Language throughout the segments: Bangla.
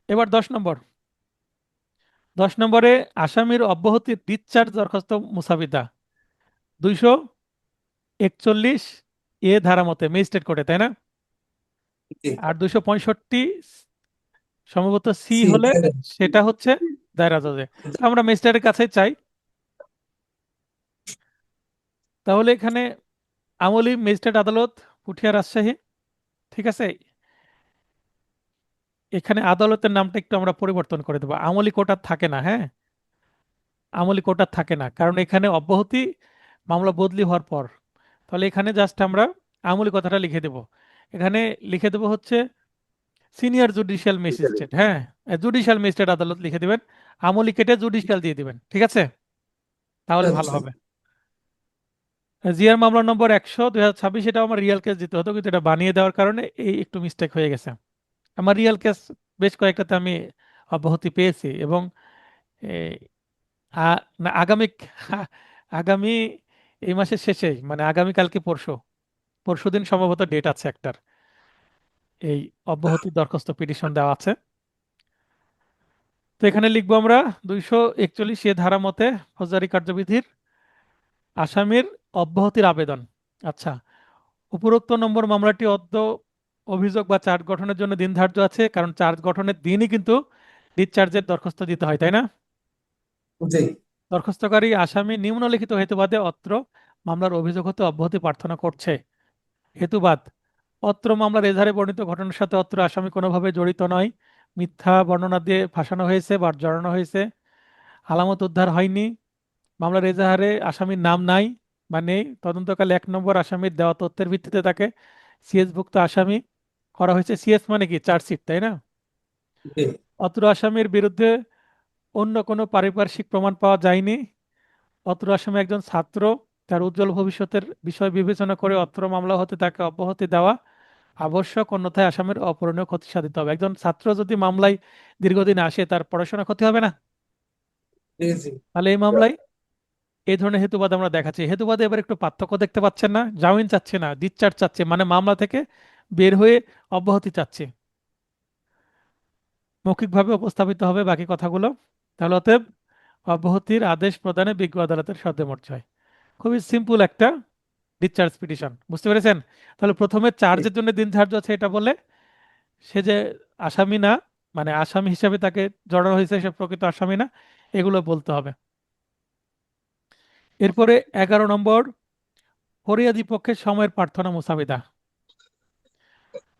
এবার 10 নম্বর। 10 নম্বরে আসামির অব্যাহতির ডিসচার্জ দরখাস্ত মুসাবিদা 241 ধারা মতে ম্যাজিস্ট্রেট কোর্টে, তাই না? জি। আর 265 সম্ভবত সি সি হলে দায়রা। সেটা হচ্ছে দায়রা জজে। তো আমরা ম্যাজিস্ট্রেটের কাছে চাই। তাহলে এখানে আমলি ম্যাজিস্ট্রেট আদালত, পুঠিয়া, রাজশাহী। ঠিক আছে, এখানে আদালতের নামটা একটু আমরা পরিবর্তন করে দেবো। আমলি কোর্ট আর থাকে না, হ্যাঁ, আমলি কোর্ট আর থাকে না, কারণ এখানে অব্যাহতি মামলা বদলি হওয়ার পর। তাহলে এখানে জাস্ট আমরা আমলি কথাটা লিখে দেব। এখানে লিখে দেব হচ্ছে সিনিয়র জুডিশিয়াল ম্যাজিস্ট্রেট, হ্যাঁ, জুডিশিয়াল ম্যাজিস্ট্রেট আদালত লিখে দিবেন। আমলি কেটে জুডিশিয়াল দিয়ে দিবেন, ঠিক আছে, তাহলে ভালো আচ্ছা। হবে। জিআর মামলা নম্বর 100/2026, এটা আমার রিয়েল কেস দিতে হতো, কিন্তু এটা বানিয়ে দেওয়ার কারণে এই একটু মিস্টেক হয়ে গেছে। আমার রিয়েল কেস বেশ কয়েকটাতে আমি অব্যাহতি পেয়েছি, এবং এই, না, আগামী আগামী এই মাসের শেষেই, মানে আগামীকালকে পরশু পরশুদিন সম্ভবত ডেট আছে একটার, এই অব্যাহতি দরখাস্ত পিটিশন দেওয়া আছে। তো এখানে লিখবো আমরা 241 ধারা মতে ফৌজদারি কার্যবিধির আসামির অব্যাহতির আবেদন। আচ্ছা, উপরোক্ত নম্বর মামলাটি অদ্য অভিযোগ বা চার্জ গঠনের জন্য দিন ধার্য আছে, কারণ চার্জ গঠনের দিনই কিন্তু ডিসচার্জের দরখাস্ত দিতে হয়, তাই না? জি। দরখাস্তকারী আসামি নিম্নলিখিত হেতুবাদে অত্র মামলার অভিযোগ হতে অব্যাহতি প্রার্থনা করছে। হেতুবাদ: অত্র মামলার এজাহারে বর্ণিত ঘটনার সাথে অত্র আসামি কোনোভাবে জড়িত নয়। মিথ্যা বর্ণনা দিয়ে ফাঁসানো হয়েছে বা জড়ানো হয়েছে। আলামত উদ্ধার হয়নি। মামলার এজাহারে আসামির নাম নাই বা নেই। তদন্তকালে 1 নম্বর আসামির দেওয়া তথ্যের ভিত্তিতে তাকে সিএসভুক্ত আসামি করা হয়েছে। সিএস মানে কি? চার্জশিট, তাই না? জি। অত্র আসামির বিরুদ্ধে অন্য কোনো পারিপার্শ্বিক প্রমাণ পাওয়া যায়নি। অত্র আসামি একজন ছাত্র। তার উজ্জ্বল ভবিষ্যতের বিষয় বিবেচনা করে অত্র মামলা হতে তাকে অব্যাহতি দেওয়া আবশ্যক, অন্যথায় আসামির অপূরণীয় ক্ষতি সাধিত হবে। একজন ছাত্র যদি মামলায় দীর্ঘদিন আসে, তার পড়াশোনা ক্ষতি হবে না? জি। জি। তাহলে এই মামলায় এই ধরনের হেতুবাদ আমরা দেখাচ্ছি। হেতুবাদে এবার একটু পার্থক্য দেখতে পাচ্ছেন না? জামিন চাচ্ছে না, ডিসচার্জ চাচ্ছে, মানে মামলা থেকে বের হয়ে অব্যাহতি চাচ্ছে। মৌখিকভাবে উপস্থাপিত হবে বাকি কথাগুলো। তাহলে অতএব অব্যাহতির আদেশ প্রদানে বিজ্ঞ আদালতের সাধ্যমর্য হয়। খুবই সিম্পল একটা ডিসচার্জ পিটিশন, বুঝতে পেরেছেন? তাহলে প্রথমে জি। চার্জের জন্য দিন ধার্য আছে এটা বলে, সে যে আসামি না, মানে আসামি হিসাবে তাকে জড়ানো হয়েছে সে প্রকৃত আসামি না, এগুলো বলতে হবে। এরপরে 11 নম্বর, ফরিয়াদি পক্ষের সময়ের প্রার্থনা মুসাবিদা।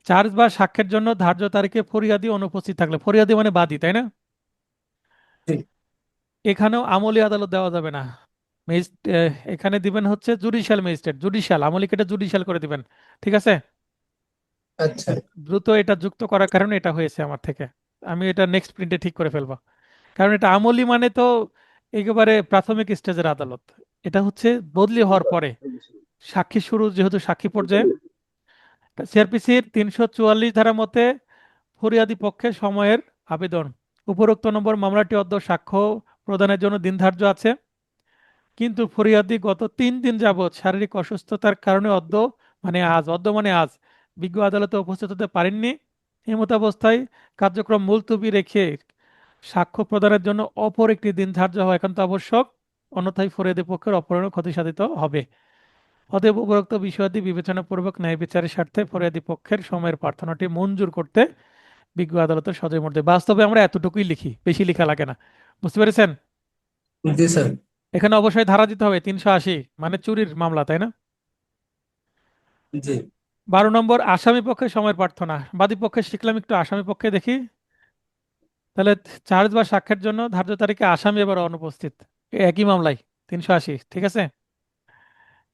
চার্জ বা সাক্ষ্যের জন্য ধার্য তারিখে ফরিয়াদি অনুপস্থিত থাকলে, ফরিয়াদি মানে বাদী, তাই না? জি। এখানেও আমলি আদালত দেওয়া যাবে না। এখানে দিবেন হচ্ছে জুডিশিয়াল ম্যাজিস্ট্রেট, জুডিশিয়াল, আমলি কেটে জুডিশিয়াল করে দিবেন, ঠিক আছে? আচ্ছা। দ্রুত এটা যুক্ত করার কারণে এটা হয়েছে আমার থেকে। আমি এটা নেক্সট প্রিন্টে ঠিক করে ফেলবো, কারণ এটা আমলি মানে তো একেবারে প্রাথমিক স্টেজের আদালত। এটা হচ্ছে বদলি হওয়ার পরে, সাক্ষী শুরু যেহেতু সাক্ষী পর্যায়ে। সিআরপিসির 344 ধারা মতে ফরিয়াদি পক্ষে সময়ের আবেদন। উপরোক্ত নম্বর মামলাটি অদ্য সাক্ষ্য প্রদানের জন্য দিন ধার্য আছে, কিন্তু ফরিয়াদি গত 3 দিন যাবৎ শারীরিক অসুস্থতার কারণে অদ্য মানে আজ বিজ্ঞ আদালতে উপস্থিত হতে পারেননি। এমতাবস্থায় কার্যক্রম মুলতবি রেখে সাক্ষ্য প্রদানের জন্য অপর একটি দিন ধার্য হওয়া একান্ত আবশ্যক, অন্যথায় ফরিয়াদি পক্ষের অপহরণের ক্ষতি সাধিত হবে। অতএব উপরোক্ত বিষয়াদি বিবেচনাপূর্বক ন্যায় বিচারের স্বার্থে ফরিয়াদি পক্ষের সময়ের প্রার্থনাটি মঞ্জুর করতে বিজ্ঞ আদালতের সদয় মধ্যে। বাস্তবে আমরা এতটুকুই লিখি, বেশি লেখা লাগে না, বুঝতে পেরেছেন? জি স্যার। এখানে অবশ্যই ধারা দিতে হবে 380, মানে চুরির মামলা, তাই না? জি। 12 নম্বর, আসামি পক্ষে সময়ের প্রার্থনা। বাদী পক্ষে শিখলাম, একটু আসামি পক্ষে দেখি। তাহলে চার্জ বা সাক্ষ্যের জন্য ধার্য তারিখে আসামি এবার অনুপস্থিত, এই একই মামলায় 380, ঠিক আছে।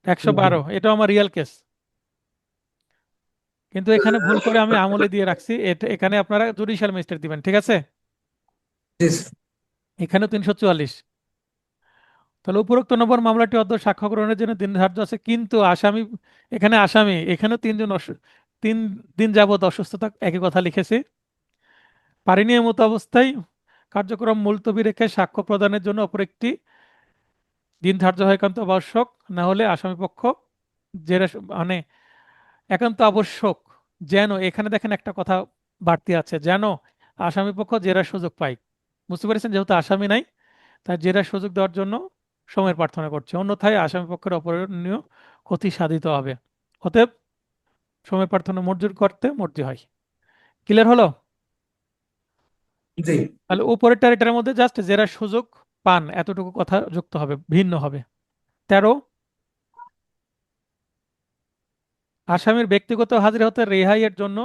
একশো জি। বারো এটাও আমার রিয়েল কেস, কিন্তু এখানে ভুল করে আমি আমলে দিয়ে রাখছি। এটা এখানে আপনারা জুডিশিয়াল ম্যাজিস্ট্রেট দিবেন, ঠিক আছে। জি স্যার। এখানে 344। তাহলে উপরোক্ত নম্বর মামলাটি অদ্য সাক্ষ্য গ্রহণের জন্য দিন ধার্য আছে, কিন্তু আসামি, এখানে আসামি, এখানেও 3 দিন যাবৎ অসুস্থতা, একই কথা লিখেছি। পারিনি এমতো অবস্থায় কার্যক্রম মুলতবি রেখে সাক্ষ্য প্রদানের জন্য অপর একটি দিন ধার্য হয় একান্ত আবশ্যক, না হলে আসামি পক্ষ জেরা, মানে একান্ত আবশ্যক যেন এখানে দেখেন একটা কথা বাড়তি আছে, যেন আসামি পক্ষ জেরার সুযোগ পায়। বুঝতে পেরেছেন, যেহেতু আসামি নাই তার জেরার সুযোগ দেওয়ার জন্য সময়ের প্রার্থনা করছে, অন্যথায় আসামি পক্ষের অপরণীয় ক্ষতি সাধিত হবে। অতএব সময় প্রার্থনা মঞ্জুর করতে মর্জি হয়। ক্লিয়ার হলো? জি তাহলে উপরেরটার এটার মধ্যে জাস্ট জেরার সুযোগ পান এতটুকু কথা যুক্ত হবে, ভিন্ন হবে। 13, আসামির ব্যক্তিগত হাজিরা হতে রেহাইয়ের জন্য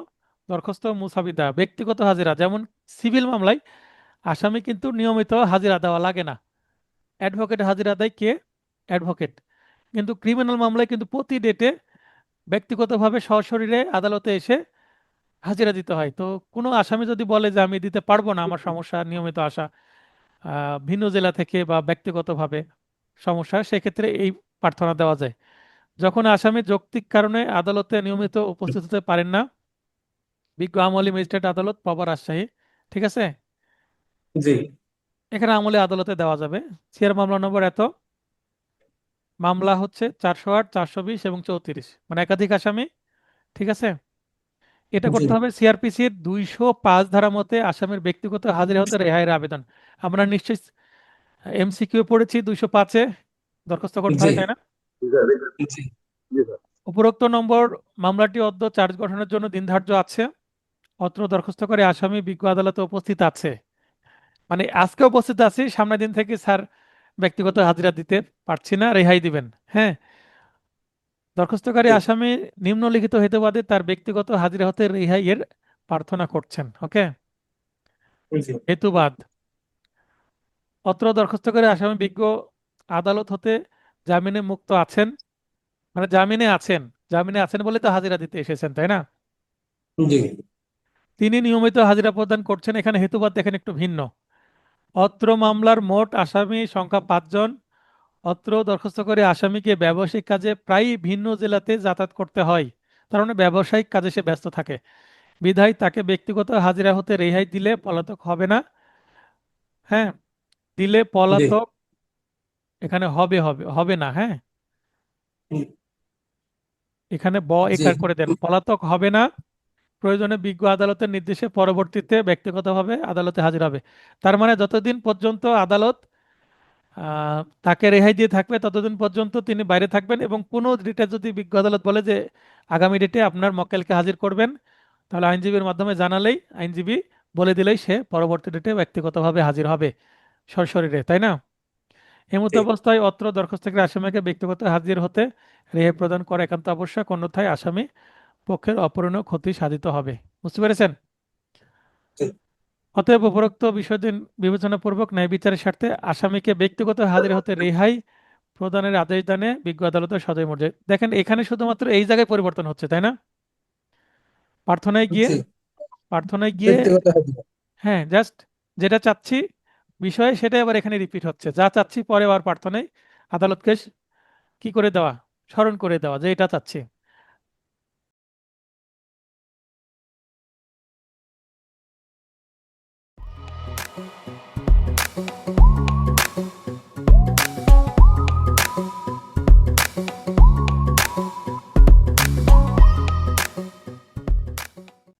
দরখাস্ত মুসাবিদা। ব্যক্তিগত হাজিরা যেমন সিভিল মামলায় আসামি কিন্তু নিয়মিত হাজিরা দেওয়া লাগে না, অ্যাডভোকেট হাজিরা দেয় কে? অ্যাডভোকেট। কিন্তু ক্রিমিনাল মামলায় কিন্তু প্রতি ডেটে ব্যক্তিগতভাবে সশরীরে আদালতে এসে হাজিরা দিতে হয়। তো কোনো আসামি যদি বলে যে আমি দিতে পারবো না, আমার সমস্যা নিয়মিত আসা ভিন্ন জেলা থেকে বা ব্যক্তিগতভাবে সমস্যা, সেক্ষেত্রে এই প্রার্থনা দেওয়া যায়। যখন আসামি যৌক্তিক কারণে আদালতে নিয়মিত উপস্থিত হতে পারেন না, বিজ্ঞ আমলি ম্যাজিস্ট্রেট আদালত, পাবা রাজশাহী, ঠিক আছে, জি এখানে আমলে আদালতে দেওয়া যাবে। সিআর মামলা নম্বর এত, মামলা হচ্ছে 408, 420 এবং 34, মানে একাধিক আসামি, ঠিক আছে। এটা জি করতে হবে সিআরপিসির 205 ধারা মতে আসামির ব্যক্তিগত হাজিরা হতে রেহাইয়ের আবেদন। আমরা নিশ্চয়ই এমসিকিউ পড়েছি 205-এ দরখাস্ত করতে জি হয়, তাই না? জি উপরোক্ত নম্বর মামলাটি অদ্য চার্জ গঠনের জন্য দিন ধার্য আছে। অত্র দরখাস্তকারী আসামি বিজ্ঞ আদালতে উপস্থিত আছে, মানে আজকে উপস্থিত আছি, সামনের দিন থেকে স্যার ব্যক্তিগত হাজিরা দিতে পারছি না, রেহাই দিবেন। হ্যাঁ, দরখাস্তকারী আসামি নিম্নলিখিত হেতুবাদে তার ব্যক্তিগত হাজিরা হতে রেহাইয়ের প্রার্থনা করছেন। ওকে, জি হেতুবাদ: অত্র দরখাস্তকারী আসামি বিজ্ঞ আদালত হতে জামিনে মুক্ত আছেন, মানে জামিনে আছেন, জামিনে আছেন বলে তো হাজিরা দিতে এসেছেন, তাই না? জি তিনি নিয়মিত হাজিরা প্রদান করছেন। এখানে হেতুবাদ দেখেন একটু ভিন্ন। অত্র মামলার মোট আসামি সংখ্যা 5 জন। অত্র দরখাস্তকারী আসামিকে ব্যবসায়িক কাজে প্রায়ই ভিন্ন জেলাতে যাতায়াত করতে হয়, তার মানে ব্যবসায়িক কাজে সে ব্যস্ত থাকে, বিধায় তাকে ব্যক্তিগত হাজিরা হতে রেহাই দিলে পলাতক হবে না। হ্যাঁ, দিলে জি পলাতক, এখানে হবে হবে হবে না, হ্যাঁ, এখানে জি একার করে দেন, পলাতক হবে না। প্রয়োজনে বিজ্ঞ আদালতের নির্দেশে পরবর্তীতে ব্যক্তিগতভাবে আদালতে হাজির হবে। তার মানে যতদিন পর্যন্ত আদালত তাকে রেহাই দিয়ে থাকবে ততদিন পর্যন্ত তিনি বাইরে থাকবেন, এবং কোনো ডেটে যদি বিজ্ঞ আদালত বলে যে আগামী ডেটে আপনার মক্কেলকে হাজির করবেন, তাহলে আইনজীবীর মাধ্যমে জানালেই, আইনজীবী বলে দিলেই সে পরবর্তী ডেটে ব্যক্তিগতভাবে হাজির হবে সশরীরে, তাই না? এমত জি অবস্থায় অত্র দরখাস্তকারী আসামিকে ব্যক্তিগত হাজির হতে রেহাই প্রদান করা একান্ত আবশ্যক, অন্যথায় আসামি পক্ষের অপূরণীয় ক্ষতি সাধিত হবে। বুঝতে পেরেছেন? জি অতএব উপরোক্ত বিষয়টি বিবেচনাপূর্বক ন্যায় বিচারের স্বার্থে আসামিকে ব্যক্তিগত হাজির হতে রেহাই প্রদানের আদেশ দানে বিজ্ঞ আদালতের সদয় মর্যাদা। দেখেন এখানে শুধুমাত্র এই জায়গায় পরিবর্তন হচ্ছে, তাই না? প্রার্থনায় গিয়ে, জি প্রার্থনায় গিয়ে, ব্যক্তিগত হাজিরা হ্যাঁ, জাস্ট যেটা চাচ্ছি বিষয়ে সেটাই আবার এখানে রিপিট হচ্ছে, যা চাচ্ছি পরে আবার প্রার্থনায় আদালতকে কি করে দেওয়া, স্মরণ করে দেওয়া যে এটা চাচ্ছি।